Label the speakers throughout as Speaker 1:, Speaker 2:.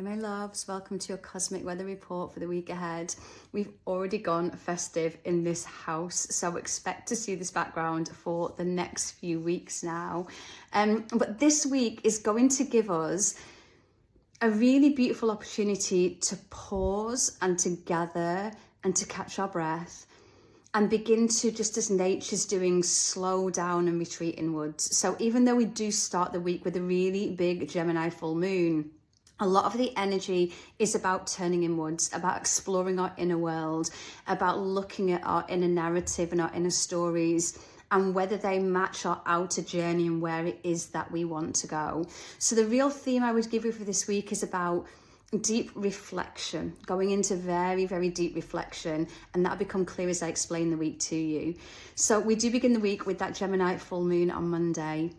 Speaker 1: Hi my loves, welcome to your cosmic weather report for the week ahead. We've already gone festive in this house, so expect to see this background for the next few weeks now. But this week is going to give us a really beautiful opportunity to pause and to gather and to catch our breath and begin to, just as nature's doing, slow down and retreat inwards. So even though we do start the week with a really big Gemini full moon, a lot of the energy is about turning inwards, about exploring our inner world, about looking at our inner narrative and our inner stories and whether they match our outer journey and where it is that we want to go. So the real theme I would give you for this week is about deep reflection, going into very, very deep reflection, and that'll become clear as I explain the week to you. So we do begin the week with that Gemini full moon on Monday.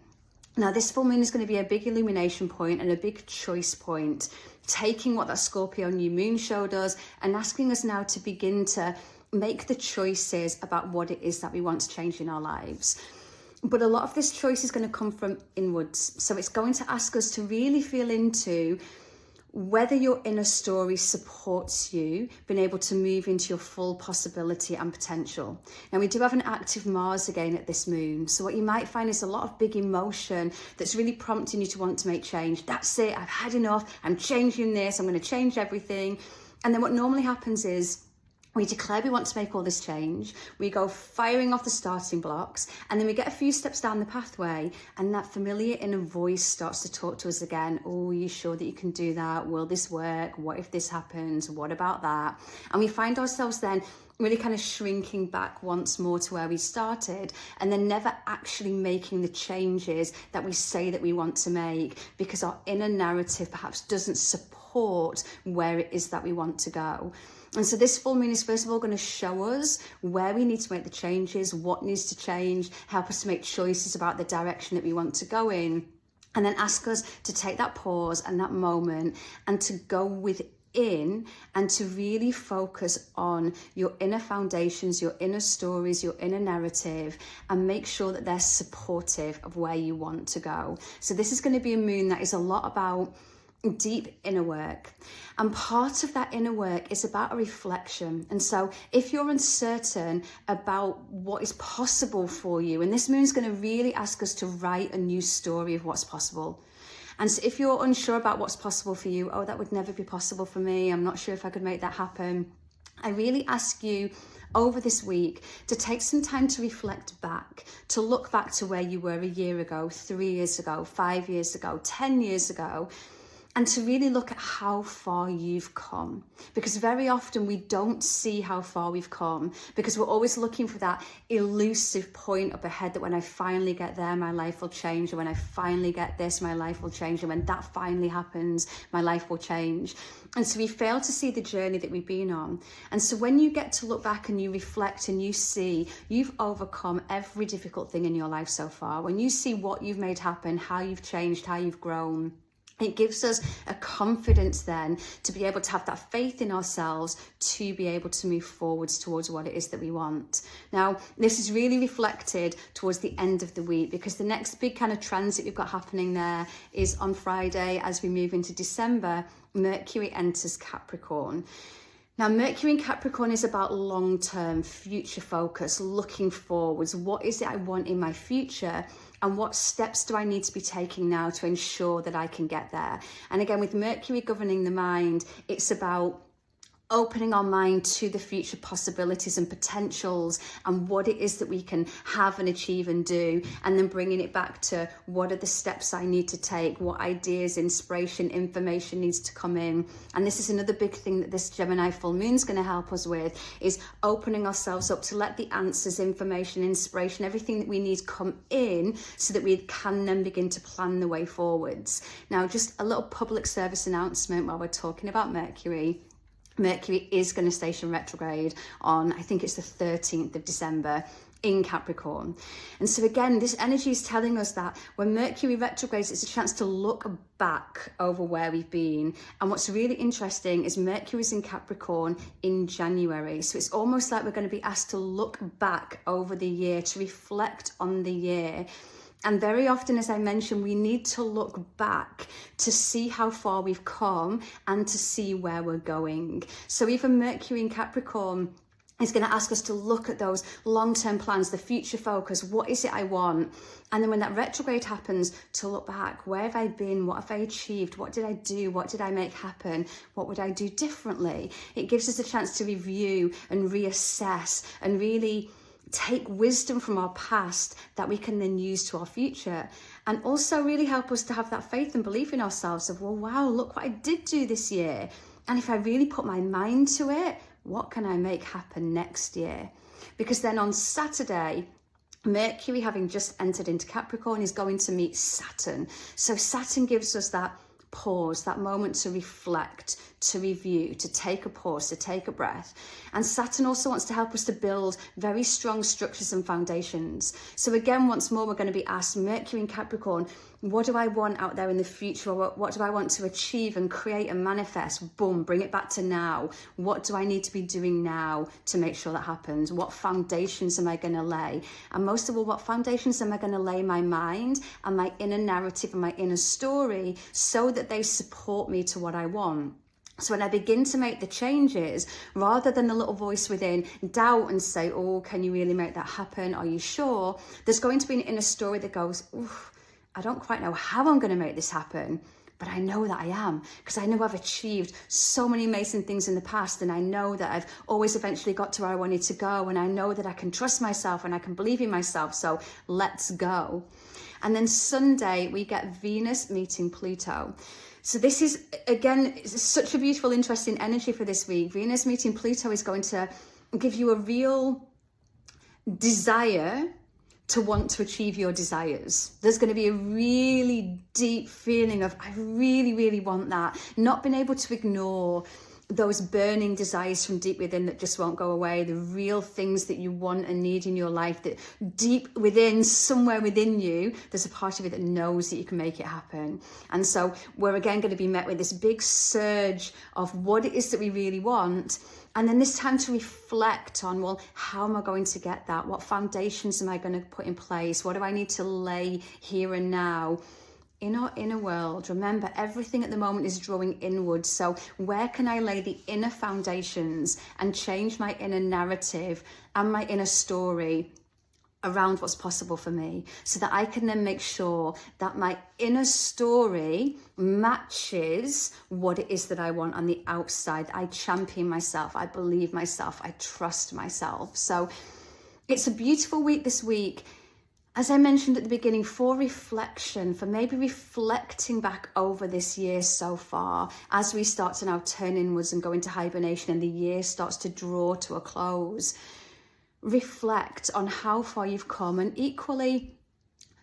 Speaker 1: Now, this full moon is going to be a big illumination point and a big choice point, taking what that Scorpio new moon showed us and asking us now to begin to make the choices about what it is that we want to change in our lives. But a lot of this choice is going to come from inwards. So it's going to ask us to really feel into whether your inner story supports you being able to move into your full possibility and potential. Now, we do have an active Mars again at this moon. So what you might find is a lot of big emotion that's really prompting you to want to make change. That's it, I've had enough, I'm changing this, I'm going to change everything. And then what normally happens is we declare we want to make all this change, we go firing off the starting blocks, and then we get a few steps down the pathway and that familiar inner voice starts to talk to us again. Oh, are you sure that you can do that? Will this work? What if this happens? What about that? And we find ourselves then really kind of shrinking back once more to where we started, and then never actually making the changes that we say that we want to make because our inner narrative perhaps doesn't support where it is that we want to go. And so this full moon is first of all going to show us where we need to make the changes, what needs to change, help us to make choices about the direction that we want to go in, and then ask us to take that pause and that moment and to go within and to really focus on your inner foundations, your inner stories, your inner narrative, and make sure that they're supportive of where you want to go. So this is going to be a moon that is a lot about deep inner work, and part of that inner work is about a reflection. And so if you're uncertain about what is possible for you, and this moon's going to really ask us to write a new story of what's possible. And so if you're unsure about what's possible for you, oh, that would never be possible for me, I'm not sure if I could make that happen, I really ask you over this week to take some time to reflect back, to look back to where you were a year ago, 3 years ago, 5 years ago, 10 years ago, and to really look at how far you've come. Because very often we don't see how far we've come because we're always looking for that elusive point up ahead that when I finally get there, my life will change. And when I finally get this, my life will change. And when that finally happens, my life will change. And so we fail to see the journey that we've been on. And so when you get to look back and you reflect and you see you've overcome every difficult thing in your life so far, when you see what you've made happen, how you've changed, how you've grown, it gives us a confidence then to be able to have that faith in ourselves to be able to move forwards towards what it is that we want. Now, this is really reflected towards the end of the week because the next big kind of transit we've got happening there is on Friday as we move into December. Mercury enters Capricorn. Now, Mercury in Capricorn is about long-term future focus, looking forwards. What is it I want in my future? And what steps do I need to be taking now to ensure that I can get there? And again, with Mercury governing the mind, it's about opening our mind to the future possibilities and potentials and what it is that we can have and achieve and do, and then bringing it back to what are the steps I need to take, what ideas, inspiration, information needs to come in. And this is another big thing that this Gemini full moon is going to help us with, is opening ourselves up to let the answers, information, inspiration, everything that we need come in so that we can then begin to plan the way forwards. Now, just a little public service announcement while we're talking about Mercury. Mercury is going to station retrograde on, I think it's the 13th of December in Capricorn. And so again, this energy is telling us that when Mercury retrogrades, it's a chance to look back over where we've been. And what's really interesting is Mercury's in Capricorn in January. So it's almost like we're going to be asked to look back over the year, to reflect on the year, And very often, as I mentioned, we need to look back to see how far we've come and to see where we're going. So even Mercury in Capricorn is going to ask us to look at those long-term plans, the future focus. What is it I want? And then when that retrograde happens, to look back, where have I been? What have I achieved? What did I do? What did I make happen? What would I do differently? It gives us a chance to review and reassess and really take wisdom from our past that we can then use to our future, and also really help us to have that faith and belief in ourselves of, well, wow, look what I did do this year. And if I really put my mind to it, what can I make happen next year? Because then on Saturday, Mercury, having just entered into Capricorn, is going to meet Saturn. So Saturn gives us that pause, that moment to reflect, to review, to take a pause, to take a breath. And Saturn also wants to help us to build very strong structures and foundations. So again, once more, we're going to be asked, Mercury in Capricorn, what do I want out there in the future? Or what do I want to achieve and create and manifest? Boom, bring it back to now. What do I need to be doing now to make sure that happens? What foundations am I going to lay? And most of all, what foundations am I going to lay my mind and my inner narrative and my inner story so that they support me to what I want? So when I begin to make the changes, rather than the little voice within doubt and say, oh, can you really make that happen? Are you sure? There's going to be an inner story that goes, I don't quite know how I'm going to make this happen, but I know that I am, because I know I've achieved so many amazing things in the past, and I know that I've always eventually got to where I wanted to go, and I know that I can trust myself and I can believe in myself, so let's go. And then Sunday, we get Venus meeting Pluto. So this is, again, such a beautiful, interesting energy for this week. Venus meeting Pluto is going to give you a real desire to want to achieve your desires. There's going to be a really deep feeling of, I really, really want that. Not being able to ignore those burning desires from deep within that just won't go away, the real things that you want and need in your life, that deep within, somewhere within you, there's a part of it that knows that you can make it happen. And so we're again going to be met with this big surge of what it is that we really want. And then this time to reflect on, well, how am I going to get that? What foundations am I going to put in place? What do I need to lay here and now? In our inner world, remember, everything at the moment is drawing inward. So where can I lay the inner foundations and change my inner narrative and my inner story around what's possible for me, so that I can then make sure that my inner story matches what it is that I want on the outside. I champion myself, I believe myself, I trust myself. So it's a beautiful week this week. As I mentioned at the beginning, for reflection, for maybe reflecting back over this year so far, as we start to now turn inwards and go into hibernation and the year starts to draw to a close. Reflect on how far you've come, and equally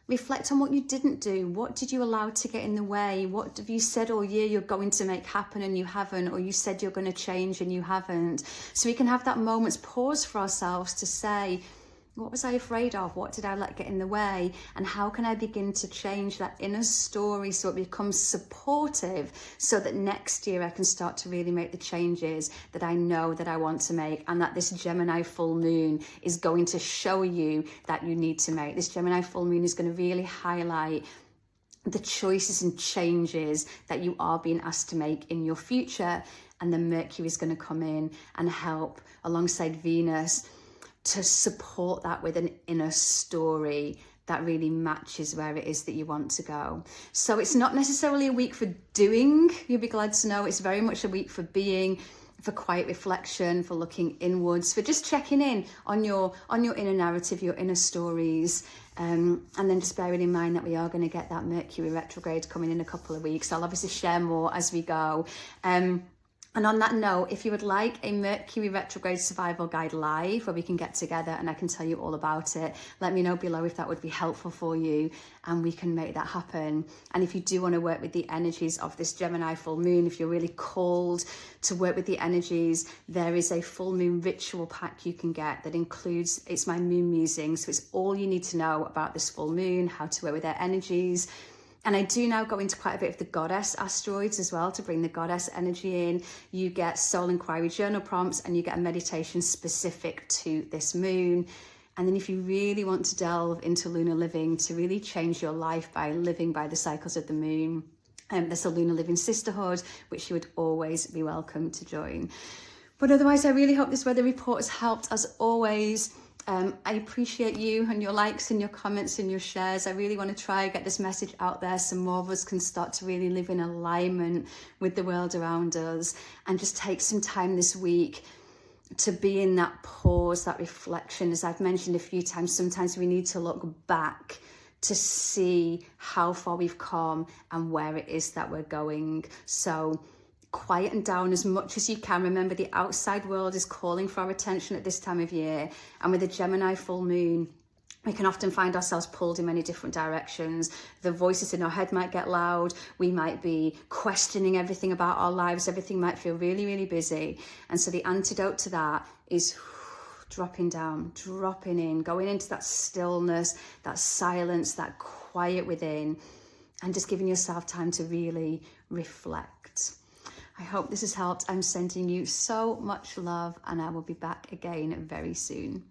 Speaker 1: reflect on what you didn't do. What did you allow to get in the way? What have you said all year you're going to make happen and you haven't, or you said you're going to change and you haven't? So we can have that moment's pause for ourselves to say, what was I afraid of? What did I let get in the way? And how can I begin to change that inner story so it becomes supportive, so that next year I can start to really make the changes that I know that I want to make, and that this Gemini full moon is going to show you that you need to make. This Gemini full moon is going to really highlight the choices and changes that you are being asked to make in your future. And then Mercury is going to come in and help alongside Venus to support that with an inner story that really matches where it is that you want to go. So it's not necessarily a week for doing, you'll be glad to know. It's very much a week for being, for quiet reflection, for looking inwards, for just checking in on your inner narrative, your inner stories. And then just bearing in mind that we are going to get that Mercury retrograde coming in a couple of weeks. I'll obviously share more as we go. And on that note, if you would like a Mercury retrograde survival guide live where we can get together and I can tell you all about it, let me know below if that would be helpful for you and we can make that happen. And if you do want to work with the energies of this Gemini full moon, if you're really called to work with the energies, there is a full moon ritual pack you can get that includes, it's my moon musing. So it's all you need to know about this full moon, how to work with their energies. And I do now go into quite a bit of the goddess asteroids as well to bring the goddess energy in. You get soul inquiry journal prompts and you get a meditation specific to this moon. And then if you really want to delve into lunar living to really change your life by living by the cycles of the moon, there's a Lunar Living Sisterhood, which you would always be welcome to join. But otherwise, I really hope this weather report has helped. As always, I appreciate you and your likes and your comments and your shares. I really want to try and get this message out there so more of us can start to really live in alignment with the world around us, and just take some time this week to be in that pause, that reflection. As I've mentioned a few times, sometimes we need to look back to see how far we've come and where it is that we're going. So quieten down as much as you can. Remember, the outside world is calling for our attention at this time of year. And with the Gemini full moon, we can often find ourselves pulled in many different directions. The voices in our head might get loud. We might be questioning everything about our lives. Everything might feel really, really busy. And so the antidote to that is dropping down, dropping in, going into that stillness, that silence, that quiet within, and just giving yourself time to really reflect. I hope this has helped. I'm sending you so much love, and I will be back again very soon.